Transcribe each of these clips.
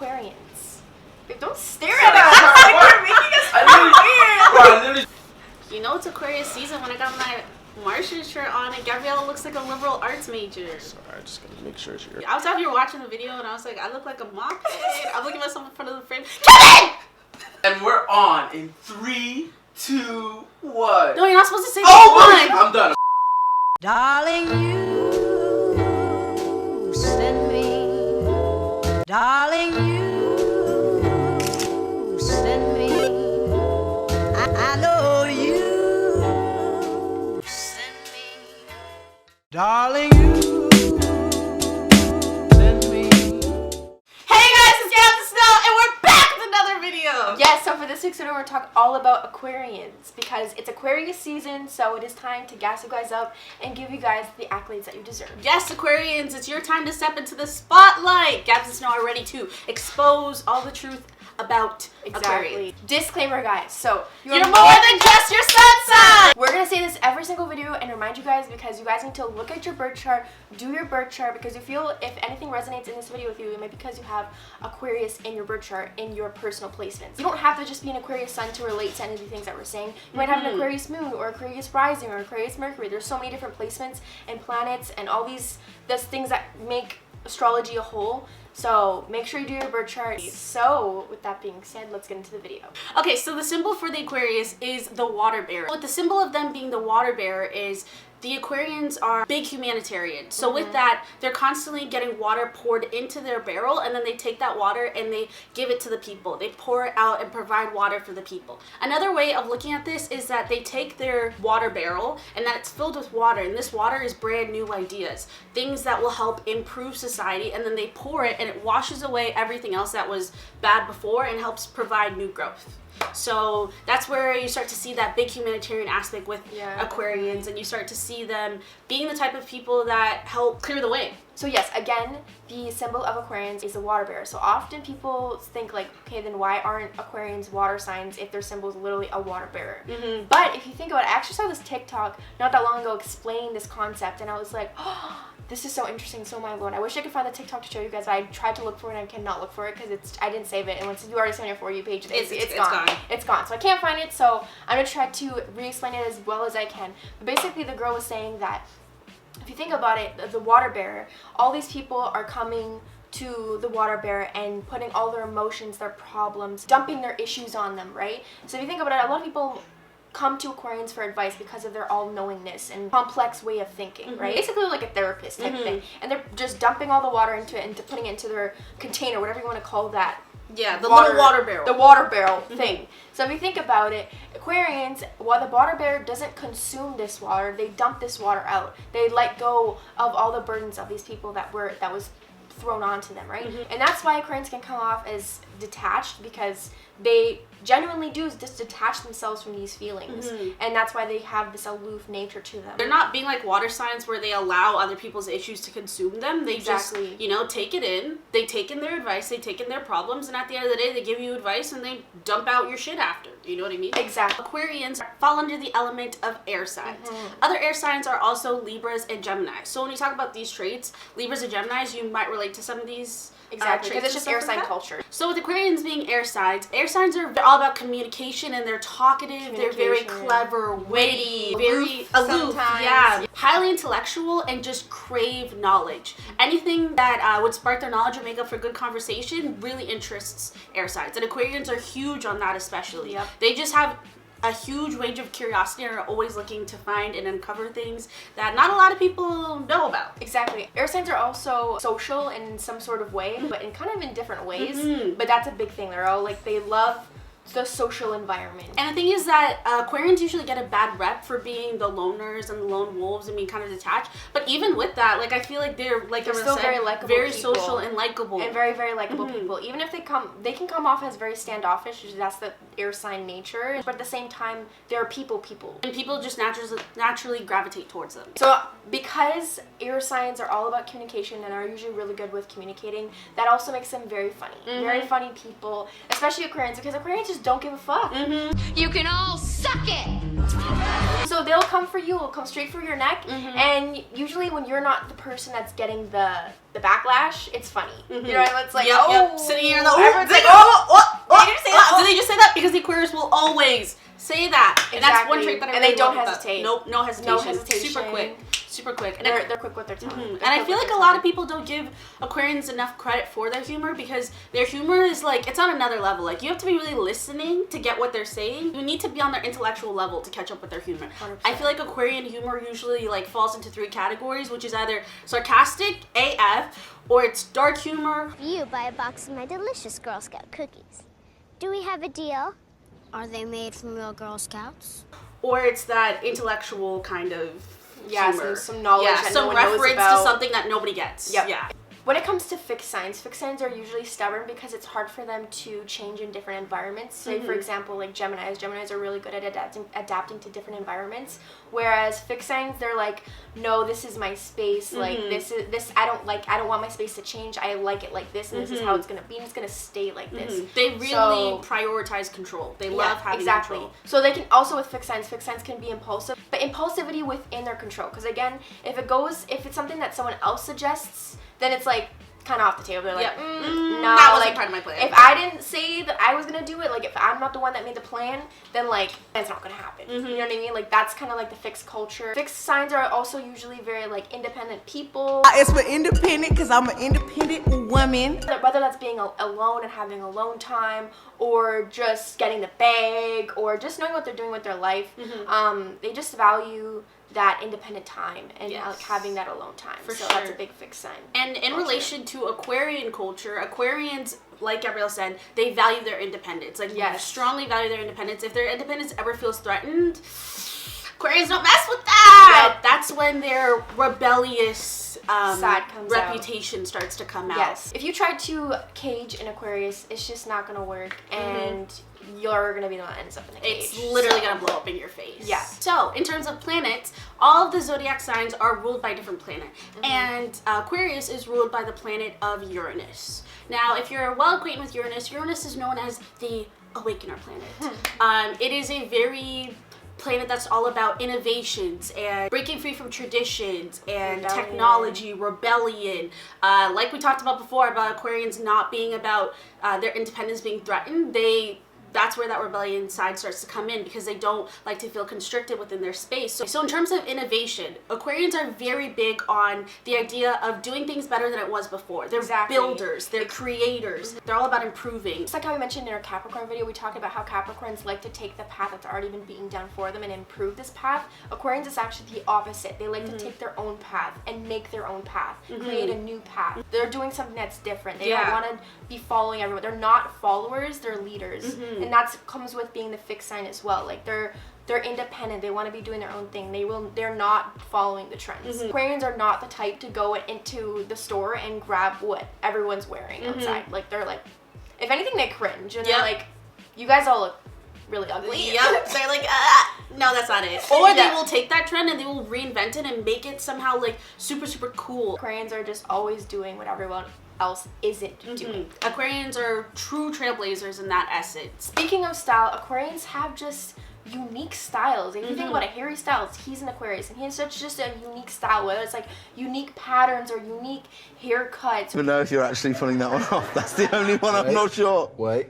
Aquarians. Babe, don't stare at us. You're making us weird. You know it's Aquarius season when I got my Martian shirt on and Gabriella looks like a liberal arts major. Sorry, I just gotta make sure you're... I was out here watching the video and I was like, I look like a mop head. I'm looking at myself in front of the frame. Kevin! And we're on in 3, 2, 1. No, you're not supposed to say one. I'm done. Darling, you send me. Darling, you send me. I know you send me. Darling, you send me. Hey guys, it's Gabs Sino and we're back with another video. Yes, so for this week's video we're going to talk all about Aquarians because it's Aquarius season, so it is time to gas you guys up and give you guys the accolades that you deserve. Yes, Aquarians, it's your time to step into the spotlight. Gabs and Sino are ready to expose all the truth about Aquarius. Disclaimer, guys, so you're more than just your sun sign. We're gonna say this every single video and remind you guys because you guys need to look at your birth chart, do your birth chart, because you feel if anything resonates in this video with you, it might be because you have Aquarius in your birth chart in your personal placements. You don't have to just be an Aquarius sun to relate to any of the things that we're saying. You might have an Aquarius moon or Aquarius rising or Aquarius Mercury. There's so many different placements and planets and all these things that make astrology a whole. So make sure you do your birth chart. So with that being said, let's get into the video. Okay, so the symbol for the Aquarius is the water bearer. With the symbol of them being the water bearer is the Aquarians are big humanitarians. So with that, they're constantly getting water poured into their barrel and then they take that water and they give it to the people. They pour it out and provide water for the people. Another way of looking at this is that they take their water barrel and that it's filled with water, and this water is brand new ideas, things that will help improve society, and then they pour it and it washes away everything else that was bad before and helps provide new growth. So that's where you start to see that big humanitarian aspect with Aquarians, and you start to see them being the type of people that help clear the way. So yes, again, the symbol of Aquarians is the water bearer. So often people think like, okay, then why aren't Aquarians water signs if their symbol is literally a water bearer? But if you think about it, I actually saw this TikTok not that long ago explaining this concept, and I was like, oh, this is so interesting, so mind-blowing. I wish I could find the TikTok to show you guys, but I tried to look for it and I cannot look for it because I didn't save it, and once you already sent your For You page, it's gone. It's gone. So I can't find it, so I'm going to try to re-explain it as well as I can. But basically the girl was saying that if you think about it, the water bearer, all these people are coming to the water bearer and putting all their emotions, their problems, dumping their issues on them, right? So if you think about it, a lot of people come to Aquarians for advice because of their all-knowingness and complex way of thinking, right? Basically like a therapist type thing. And they're just dumping all the water into it and putting it into their container, whatever you want to call that. Yeah, the little water barrel. The water barrel thing. So if you think about it, Aquarians, while the water bearer doesn't consume this water, they dump this water out. They let go of all the burdens of these people that was thrown onto them, right? And that's why Aquarians can come off as detached, because they genuinely do just detach themselves from these feelings, and that's why they have this aloof nature to them. They're not being like water signs where they allow other people's issues to consume them. They just, you know, take it in, they take in their advice, they take in their problems, and at the end of the day they give you advice and they dump out your shit after. You know what I mean? Exactly. Aquarians fall under the element of air signs. Other air signs are also Libras and Gemini. So when you talk about these traits, Libras and Geminis, you might relate to some of these. Exactly, because it's just air sign culture. So with Aquarians being air signs are all about communication, and they're talkative, they're very clever, witty, very aloof, highly intellectual, and just crave knowledge. Anything that would spark their knowledge or make up for good conversation really interests air signs, and Aquarians are huge on that especially. They just have a huge range of curiosity and are always looking to find and uncover things that not a lot of people know about. Exactly. Air signs are also social in some sort of way, but in kind of in different ways. But that's a big thing. They're all like, they love the social environment. And the thing is that Aquarians usually get a bad rep for being the loners and the lone wolves and being kind of detached. But even with that, like, I feel like they're still very likable, very social and likable, and very, very likable people. Even if they can come off as very standoffish. That's the air sign nature. But at the same time, they're people, and people just naturally gravitate towards them. So because air signs are all about communication and are usually really good with communicating, that also makes them very funny, very funny people, especially Aquarians, because Aquarians just don't give a fuck. You can all suck it! So they'll come for you, will come straight for your neck, and usually when you're not the person that's getting the backlash, it's funny. You know what I mean? It's like, sitting here in the everyone's like, did they just say that? Because the Aquarius will always say that, and that's one trait that I really and they don't love hesitate. Nope, no hesitation. No hesitation. Super quick. And they're quick with their tongue. And I feel like a lot of people don't give Aquarians enough credit for their humor, because their humor is like, it's on another level. Like, you have to be really listening to get what they're saying. You need to be on their intellectual level to catch up with their humor. 100%. I feel like Aquarian humor usually like falls into 3 categories, which is either sarcastic AF, or it's dark humor. You buy a box of my delicious Girl Scout cookies. Do we have a deal? Are they made from real Girl Scouts? Or it's that intellectual kind of humor. Some knowledge that some no one knows reference about. to something that nobody gets. Yep. Yeah. When it comes to fixed signs are usually stubborn because it's hard for them to change in different environments. Say, for example, like Geminis are really good at adapting to different environments, whereas fixed signs, they're like, no, this is my space. Like, this I don't want my space to change. I like it like this, and this is how it's gonna be, and it's gonna stay like this. They really prioritize control. They love having control. So they can also, with fixed signs can be impulsive, but impulsivity within their control. Because again, if it's something that someone else suggests, then it's like kind of off the table. They're like, no, that wasn't like, part of my plan. If I didn't say that I was gonna do it, like if I'm not the one that made the plan, then like that's not gonna happen. You know what I mean? Like that's kind of like the fixed culture. Fixed signs are also usually very like independent people. It's for independent because I'm an independent woman. Whether that's being alone and having alone time, or just getting the bag, or just knowing what they're doing with their life, they just value that independent time and like having that alone time. That's a big fixed sign. And in relation to Aquarian culture, Aquarians, like Gabrielle said, they value their independence. Like, strongly value their independence. If their independence ever feels threatened, Aquarians don't mess with that. Yep. That's when their rebellious side comes reputation starts to come out. Yes. If you try to cage an Aquarius, it's just not gonna work, and you're gonna be the one that ends up in the cage. It's literally gonna blow up in your face. Yeah. So, in terms of planets, all of the zodiac signs are ruled by a different planet. And Aquarius is ruled by the planet of Uranus. Now, if you're well acquainted with Uranus, Uranus is known as the Awakener planet. It is a very planet that's all about innovations and breaking free from traditions and technology, rebellion. Like we talked about before about Aquarians not being about their independence being threatened, that's where that rebellion side starts to come in, because they don't like to feel constricted within their space. So in terms of innovation, Aquarians are very big on the idea of doing things better than it was before. They're builders, they're creators, they're all about improving. It's like how we mentioned in our Capricorn video, we talked about how Capricorns like to take the path that's already been being done for them and improve this path. Aquarians is actually the opposite. They like to take their own path and make their own path, create a new path. They're doing something that's different. They don't want to be following everyone. They're not followers, they're leaders. And that comes with being the fixed sign as well. Like they're independent. They want to be doing their own thing. They're not following the trends. Aquarians are not the type to go into the store and grab what everyone's wearing outside. Like they're like, if anything, they cringe and they're like, you guys all look really ugly. They're like, no, that's not it. Or they will take that trend and they will reinvent it and make it somehow like super, super cool. Aquarians are just always doing what everyone else isn't doing. Aquarians are true trailblazers in that essence. Speaking of style, Aquarians have just unique styles. If you think about it, Harry Styles, he's an Aquarius, and he has just a unique style, whether it's like unique patterns or unique haircuts. I don't know if you're actually pulling that one off. That's the only one I'm not sure. Wait.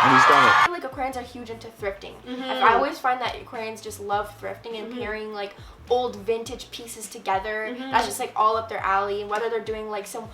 And he's done it. I feel like Aquarians are huge into thrifting. I always find that Aquarians just love thrifting and pairing like old vintage pieces together. That's just like all up their alley. And whether they're doing like some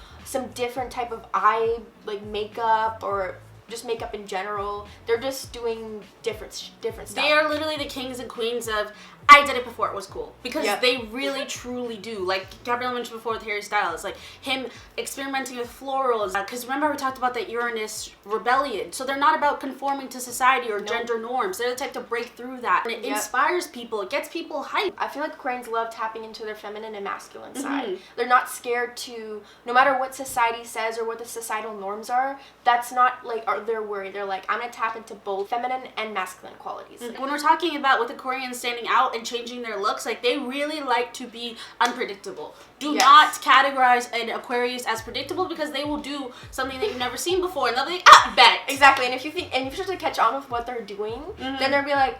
different type of eye like makeup or just makeup in general, they're just doing different stuff. They are literally the kings and queens of, I did it before it was cool, because they really truly do. Like Gabrielle mentioned before with Harry Styles, like him experimenting with florals, because remember we talked about that Uranus rebellion. So they're not about conforming to society or gender norms. They're the type to break through that, and it inspires people. It gets people hyped. I feel like Aquarians love tapping into their feminine and masculine side. They're not scared to, no matter what society says or what the societal norms are, that's not like their worry. They're like, I'm gonna tap into both feminine and masculine qualities. When we're talking about with Aquarians standing out and changing their looks. Like, they really like to be unpredictable. Do Yes. not categorize an Aquarius as predictable, because they will do something that you've never seen before, and they'll be like, ah, bet. Exactly, and if you start to catch on with what they're doing, then they'll be like,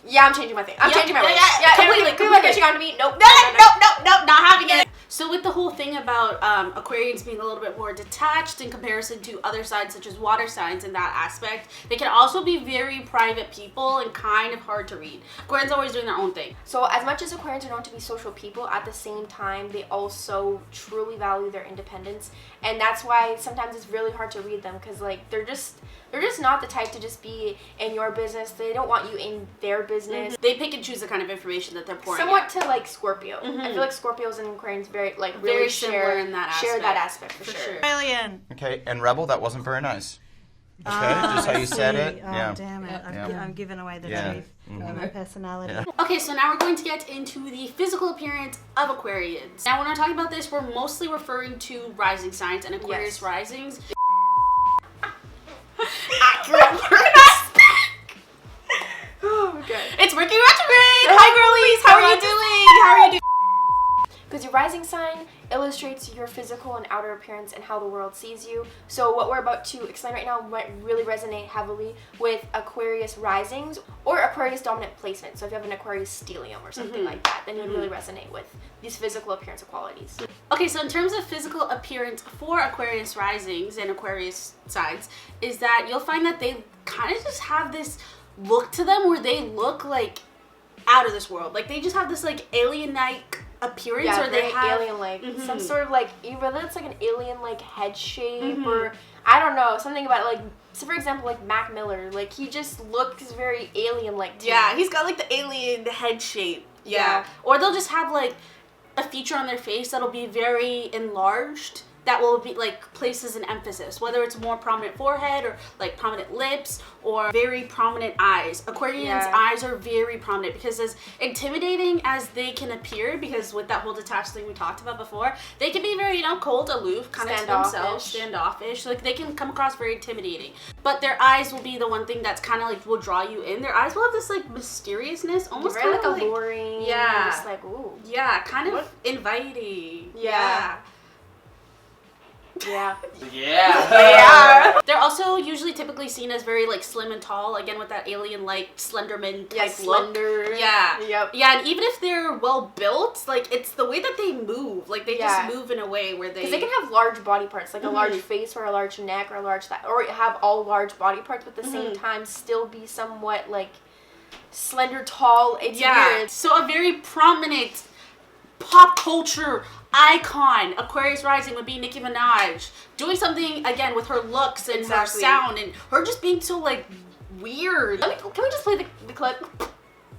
yeah, I'm changing my thing. I'm changing my ways. Yeah, completely. People are catching on to me. Nope. Nope, not having it. So with the whole thing about Aquarians being a little bit more detached in comparison to other signs such as water signs in that aspect, they can also be very private people and kind of hard to read. Aquarians are always doing their own thing. So as much as Aquarians are known to be social people, at the same time, they also truly value their independence. And that's why sometimes it's really hard to read them, because like they're just not the type to just be in your business. They don't want you in their business. They pick and choose the kind of information that they're pouring Somewhat out. to like Scorpio. I feel like Scorpios and Aquarians very Very similar in that share aspect. that aspect for sure. Alien. Okay, and Rebel, that wasn't very nice. Okay, just how you said it. Oh, Yeah. damn it. I'm giving away the Yeah. truth of my personality. Yeah. Okay, so now we're going to get into the physical appearance of Aquarians. Now, when we're talking about this, we're mostly referring to rising signs and Aquarius Yes. risings. Oh, okay. It's Mercury retrograde! Hi, girlies! How are you doing? How are you doing? Because your rising sign illustrates your physical and outer appearance and how the world sees you. So what we're about to explain right now might really resonate heavily with Aquarius risings or Aquarius dominant placement. So if you have an Aquarius stellium or something like that, then you'd really resonate with these physical appearance qualities. Okay, so in terms of physical appearance for Aquarius risings and Aquarius signs, is that you'll find that they kind of just have this look to them where they look like out of this world. Like, they just have this like alien-like appearance, Yeah, or they very have alien-like. Some sort of like, whether it's like an alien-like head shape or, I don't know, something about it, like, so for example, like Mac Miller, like he just looks very alien-like to Yeah, me. he's got like the alien head shape. Yeah. Or they'll just have like a feature on their face that'll be very enlarged, that will be like places an emphasis, whether it's more prominent forehead or like prominent lips or very prominent eyes. Aquarians' eyes are very prominent, because as intimidating as they can appear, because with that whole detached thing we talked about before, they can be very, cold, aloof, kind of to themselves, standoffish. Like, they can come across very intimidating. But their eyes will be the one thing that's kind of like will draw you in. Their eyes will have this like mysteriousness, almost very kind of like alluring. Yeah. Just like, ooh. Yeah, kind of inviting. Yeah. Yeah. Yeah. They're also usually typically seen as very like slim and tall, again with that alien-like Slenderman type look. slender. Yeah. Yep. Yeah, and even if they're well built, like, it's the way that they move. Like, they just move in a way where they... Because they can have large body parts, like a large face or a large neck or a large that, or have all large body parts, but at the same time still be somewhat like slender, tall. It's weird. So a very prominent pop culture icon, Aquarius rising, would be Nicki Minaj, doing something again with her looks and her sound and her just being so like weird. Can we just play the clip?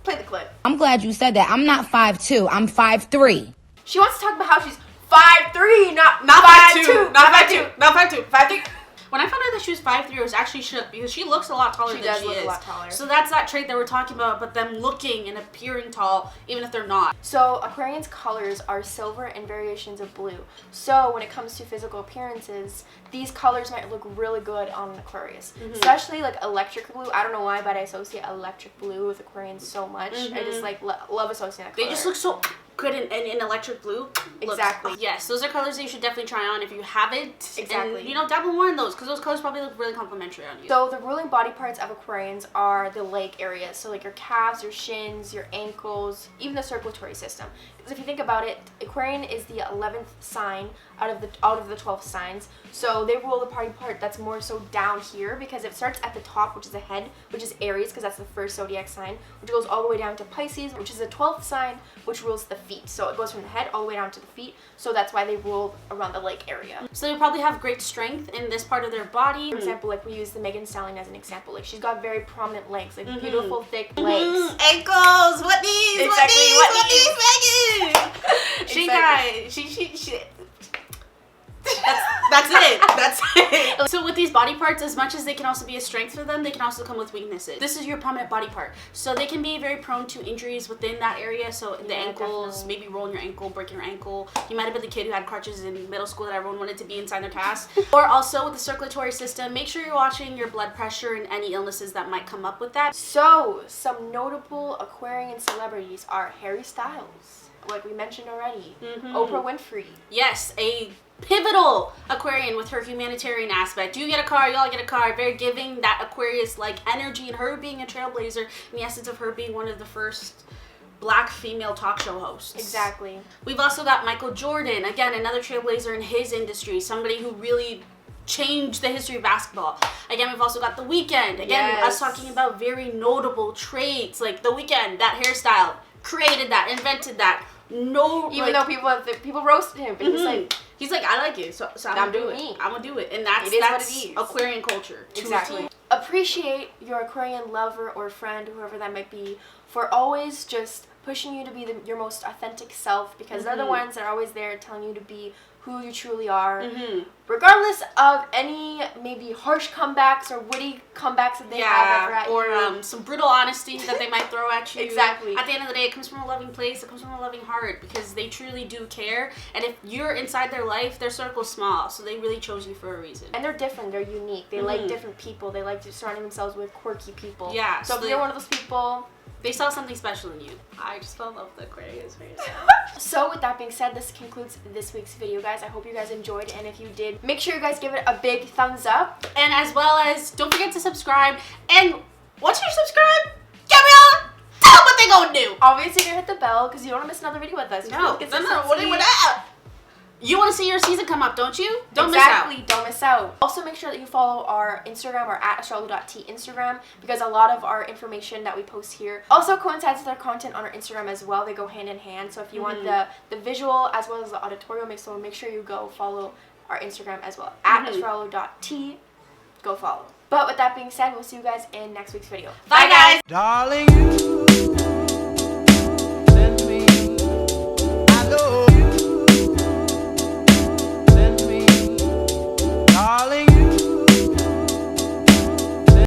Play the clip. I'm glad you said that. I'm not 5'2", I'm 5'3". She wants to talk about how she's 5'3", not 5'2", 5'2", not 5'2", not 5'2", 5'3". When I found out that she was 5'3", I was actually shook, because she looks a lot taller than she is. A lot taller. So that's that trait that we're talking about, but them looking and appearing tall, even if they're not. So Aquarians' colors are silver and variations of blue. So when it comes to physical appearances, these colors might look really good on an Aquarius. Especially like electric blue. I don't know why, but I associate electric blue with Aquarians so much. I just like love associating that color. They just look so good in electric blue. Exactly. Yes, those are colors that you should definitely try on if you haven't. Exactly. And, dabble more in those, because those colors probably look really complimentary on you. So the ruling body parts of Aquarians are the leg areas. So like your calves, your shins, your ankles, even the circulatory system. Because if you think about it, Aquarian is the 11th sign out of the 12 signs. So they rule the body part that's more so down here, because it starts at the top, which is the head, which is Aries, because that's the first zodiac sign, which goes all the way down to Pisces, which is the 12th sign, which rules the feet. So it goes from the head all the way down to the feet. So that's why they rule around the leg area. So they probably have great strength in this part of their body. For example, like we use the Megan Stallion as an example. Like she's got very prominent legs, like beautiful thick legs. Ankles, what knees, Exactly, what knees, Megan. She Exactly. got, she. That's it. That's So with these body parts, as much as they can also be a strength for them, they can also come with weaknesses. This is your prominent body part. So they can be very prone to injuries within that area. So the ankles, definitely. maybe rolling your ankle, breaking your ankle. You might have been the kid who had crutches in middle school that everyone wanted to be inside their cast. Or also with the circulatory system, make sure you're watching your blood pressure and any illnesses that might come up with that. So, some notable Aquarian celebrities are Harry Styles, like we mentioned already, Oprah Winfrey. Yes, a pivotal Aquarian with her humanitarian aspect. You get a car, y'all get a car. Very giving, that Aquarius-like energy, and her being a trailblazer in the essence of her being one of the first Black female talk show hosts. Exactly. We've also got Michael Jordan, again, another trailblazer in his industry, somebody who really changed the history of basketball. Again, we've also got The Weeknd. Again, Yes. us talking about very notable traits, like The Weeknd, that hairstyle, created that, invented that. No, Even like, though people roasted him, but he's like, I like it, so I'm gonna do it. I'm gonna do it, and that's It is what that's it is. Aquarian culture. to a Exactly. T. Appreciate your Aquarian lover or friend, whoever that might be, for always just pushing you to be your most authentic self, because they're the ones that are always there telling you to be who you truly are, regardless of any maybe harsh comebacks or witty comebacks that they have ever at or you. some brutal honesty that they might throw at you. Exactly. At the end of the day, it comes from a loving place. It comes from a loving heart, because they truly do care. And if you're inside their life, their circle's small, so they really chose you for a reason. And they're different, they're unique, they like different people, they like to surround themselves with quirky people. Yeah, So so if you're one of those people. They saw something special in you. I just fell in love with Aquarius. So with that being said, this concludes this week's video, guys. I hope you guys enjoyed, and if you did, make sure you guys give it a big thumbs up. And as well as, don't forget to subscribe. And once you subscribe, Gabriella, tell them what they gonna do. Obviously, you're gonna hit the bell because you don't want to miss another video with us. No, what are with that? You want to see your season come up, don't you? Don't Exactly, miss out. don't miss out. Also, make sure that you follow our Instagram, or at astrolo.tea Instagram, because a lot of our information that we post here also coincides with our content on our Instagram as well. They go hand in hand. So if you want the visual as well as the auditorial, make sure you go follow our Instagram as well, at astrolo.tea. Go follow. But with that being said, we'll see you guys in next week's video. Bye, guys. Darling, you